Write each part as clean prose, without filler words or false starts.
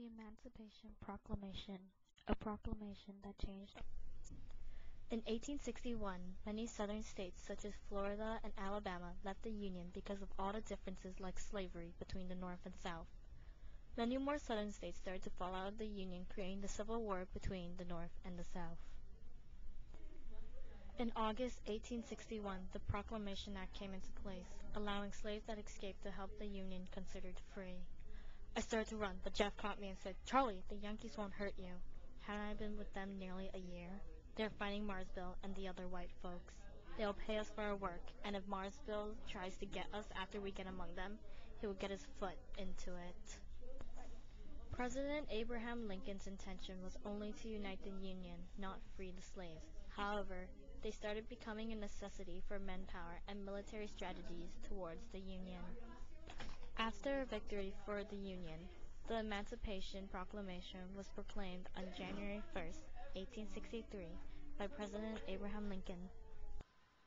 The Emancipation Proclamation, a proclamation that changed. In 1861, many southern states such as Florida and Alabama left the Union because of all the differences like slavery between the North and South. Many more southern states started to fall out of the Union, creating the Civil War between the North and the South. In August 1861, the Proclamation Act came into place, allowing slaves that escaped to help the Union considered free. I started to run, but Jeff caught me and said, "Charlie, the Yankees won't hurt you." Hadn't I been with them nearly a year? They're fighting Marsville and the other white folks. They'll pay us for our work, and if Marsville tries to get us after we get among them, he will get his foot into it. President Abraham Lincoln's intention was only to unite the Union, not free the slaves. However, they started becoming a necessity for manpower and military strategies towards the Union. After a victory for the Union, the Emancipation Proclamation was proclaimed on January 1st, 1863, by President Abraham Lincoln.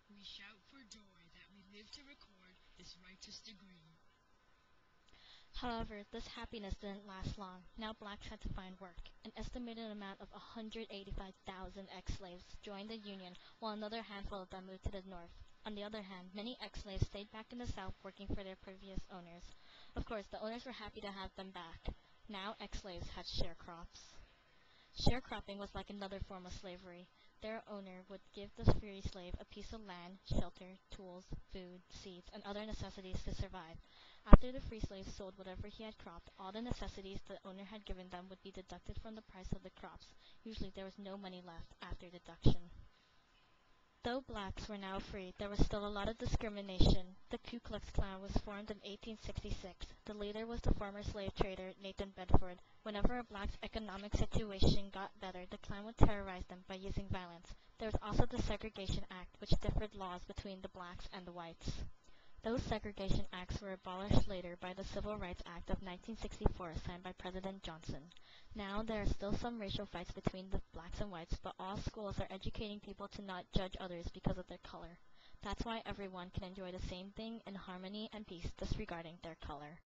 We shout for joy that we live to record this righteous decree. However, this happiness didn't last long. Now blacks had to find work. An estimated amount of 185,000 ex-slaves joined the Union, while another handful of them moved to the North. On the other hand, many ex-slaves stayed back in the South working for their previous owners. Of course, the owners were happy to have them back. Now ex-slaves had sharecrops. Sharecropping was like another form of slavery. Their owner would give the free slave a piece of land, shelter, tools, food, seeds, and other necessities to survive. After the free slave sold whatever he had cropped, all the necessities the owner had given them would be deducted from the price of the crops. Usually there was no money left after deduction. Though blacks were now free, there was still a lot of discrimination. The Ku Klux Klan was formed in 1866. The leader was the former slave trader Nathan Bedford. Whenever a black's economic situation got better, the Klan would terrorize them by using violence. There was also the Segregation Act, which differed laws between the blacks and the whites. Those segregation acts were abolished later by the Civil Rights Act of 1964, signed by President Johnson. Now there are still some racial fights between the blacks and whites, but all schools are educating people to not judge others because of their color. That's why everyone can enjoy the same thing in harmony and peace, disregarding their color.